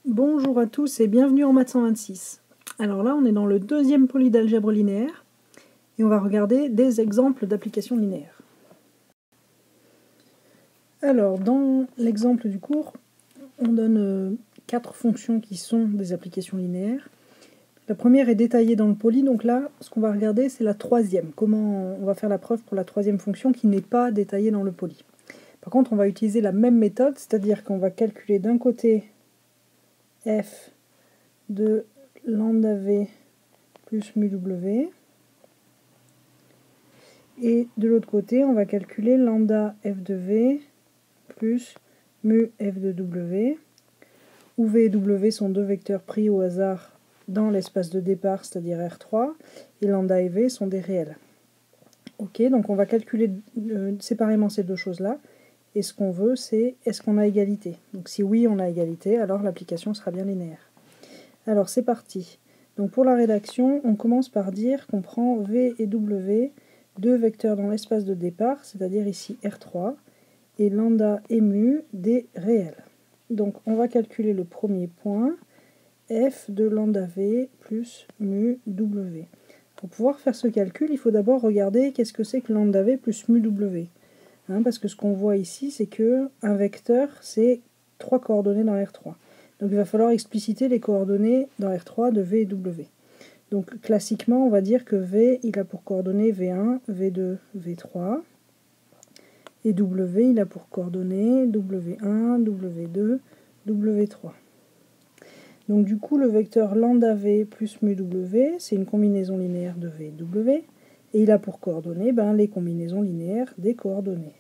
Bonjour à tous et bienvenue en maths 126. Alors là, on est dans le deuxième poly d'algèbre linéaire et on va regarder des exemples d'applications linéaires. Alors, dans l'exemple du cours, on donne 4 fonctions qui sont des applications linéaires. La première est détaillée dans le poly, donc là, ce qu'on va regarder, c'est la troisième. Comment on va faire la preuve pour la troisième fonction qui n'est pas détaillée dans le poly. Par contre, on va utiliser la même méthode, c'est-à-dire qu'on va calculer d'un côté f de lambda v plus mu w, et de l'autre côté, on va calculer lambda f de v plus mu f de w, où v et w sont deux vecteurs pris au hasard dans l'espace de départ, c'est-à-dire R3, et lambda et v sont des réels. Ok, donc on va calculer séparément ces deux choses-là, et ce qu'on veut, c'est est-ce qu'on a égalité. Donc si oui, on a égalité, alors l'application sera bien linéaire. Alors c'est parti. Donc pour la rédaction, on commence par dire qu'on prend v et w, deux vecteurs dans l'espace de départ, c'est-à-dire ici R3, et lambda et mu des réels. Donc on va calculer le premier point, f de lambda v plus mu w. Pour pouvoir faire ce calcul, il faut d'abord regarder qu'est-ce que c'est que lambda v plus mu w. Parce que ce qu'on voit ici, c'est qu'un vecteur, c'est 3 coordonnées dans R3. Donc il va falloir expliciter les coordonnées dans R3 de v et w. Donc classiquement, on va dire que v, il a pour coordonnées v1, v2, v3. Et w, il a pour coordonnées w1, w2, w3. Donc du coup, le vecteur lambda v plus mu w, c'est une combinaison linéaire de v et w. Et il a pour coordonnées les combinaisons linéaires des coordonnées.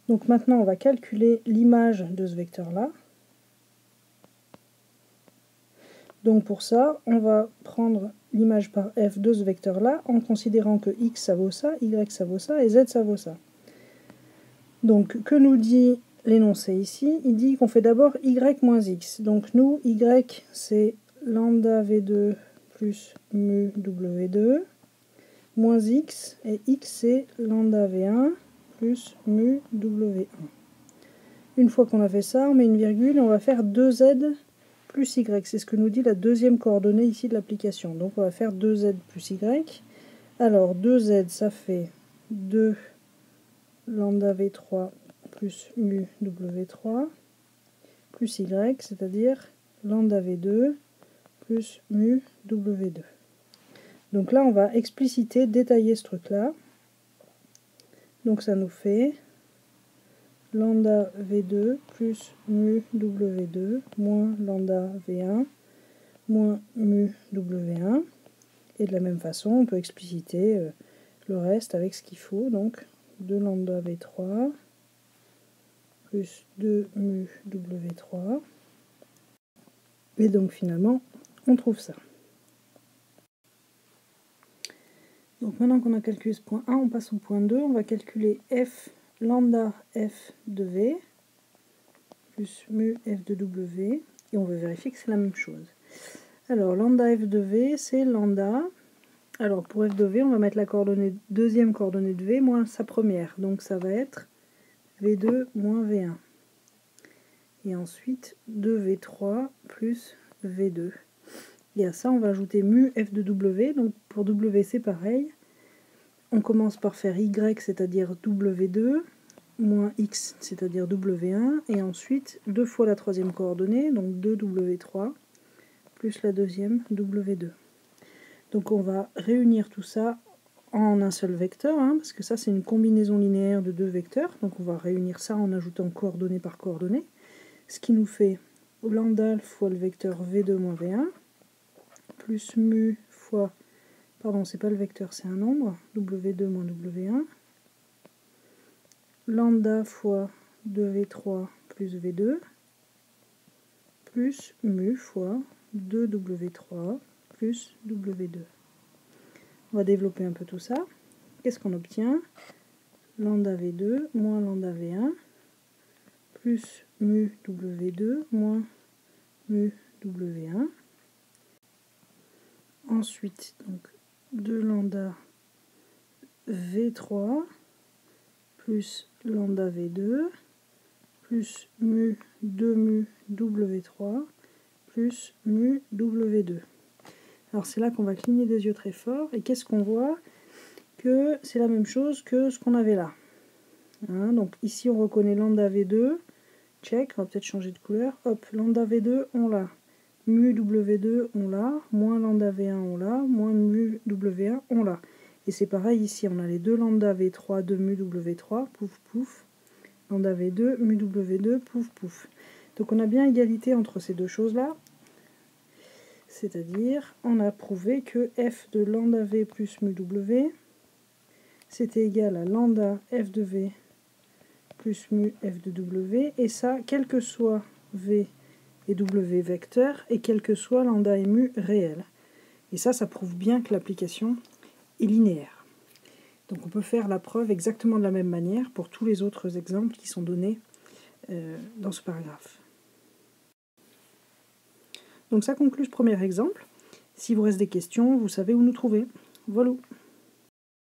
Donc maintenant, on va calculer l'image de ce vecteur-là. Donc pour ça, on va prendre l'image par f de ce vecteur-là en considérant que x ça vaut ça, y ça vaut ça et z ça vaut ça. Donc que nous dit l'énoncé ici? Il dit qu'on fait d'abord y moins x. Donc nous, y c'est lambda v2 plus mu w2 moins x, et x c'est lambda v1 plus mu w1. Une fois qu'on a fait ça, on met une virgule et on va faire 2z plus y. C'est ce que nous dit la deuxième coordonnée ici de l'application. Donc on va faire 2z plus y. Alors 2z, ça fait 2 lambda v3 plus mu w3 plus y, c'est-à-dire lambda v2 plus mu w2. Donc là, on va expliciter, détailler ce truc-là. Donc ça nous fait lambda v2 plus mu w2 moins lambda v1 moins mu w1. Et de la même façon, on peut expliciter le reste avec ce qu'il faut. Donc 2 lambda v3 plus 2 mu w3. Et donc finalement, on trouve ça. Donc maintenant qu'on a calculé ce point 1, on passe au point 2. On va calculer f lambda f de v plus mu f de w. Et on veut vérifier que c'est la même chose. Alors lambda f de v, c'est lambda. Alors pour f de v, on va mettre la deuxième coordonnée de v moins sa première. Donc ça va être v2 moins v1. Et ensuite 2v3 plus v2. Et à ça, on va ajouter mu f de w. Donc pour w, c'est pareil. On commence par faire y, c'est-à-dire w2, moins x, c'est-à-dire w1. Et ensuite, 2 fois la troisième coordonnée, donc 2w3, plus la deuxième w2. Donc on va réunir tout ça en un seul vecteur, parce que ça, c'est une combinaison linéaire de deux vecteurs. Donc on va réunir ça en ajoutant coordonnée par coordonnée. Ce qui nous fait lambda fois le vecteur v2 moins v1, plus mu fois, pardon, c'est pas le vecteur, c'est un nombre, w2 moins w1, lambda fois 2v3 plus v2, plus mu fois 2w3 plus w2. On va développer un peu tout ça. Qu'est-ce qu'on obtient? Lambda v2 moins lambda v1, plus mu w2 moins mu w1. Ensuite, donc 2 lambda v3 plus lambda v2 plus mu 2 mu W3 plus mu W2. Alors c'est là qu'on va cligner des yeux très fort, et qu'est-ce qu'on voit? Que c'est la même chose que ce qu'on avait là. Hein, donc ici on reconnaît lambda V2, check, on va peut-être changer de couleur, hop, lambda V2 on l'a, mu W2 on l'a, moins lambda V1 on l'a, moins mu W1 on l'a. Et c'est pareil ici, on a les deux lambda V3 de mu W3, pouf pouf, lambda V2, mu W2, pouf pouf. Donc on a bien égalité entre ces deux choses-là, c'est-à-dire on a prouvé que f de lambda V plus mu W, c'était égal à lambda f de V plus mu f de W, et ça, quel que soit V et W vecteur, et quel que soit lambda et mu réel. Et ça prouve bien que l'application est linéaire. Donc on peut faire la preuve exactement de la même manière pour tous les autres exemples qui sont donnés dans ce paragraphe. Donc ça conclut ce premier exemple. Si vous reste des questions, vous savez où nous trouver. Voilà.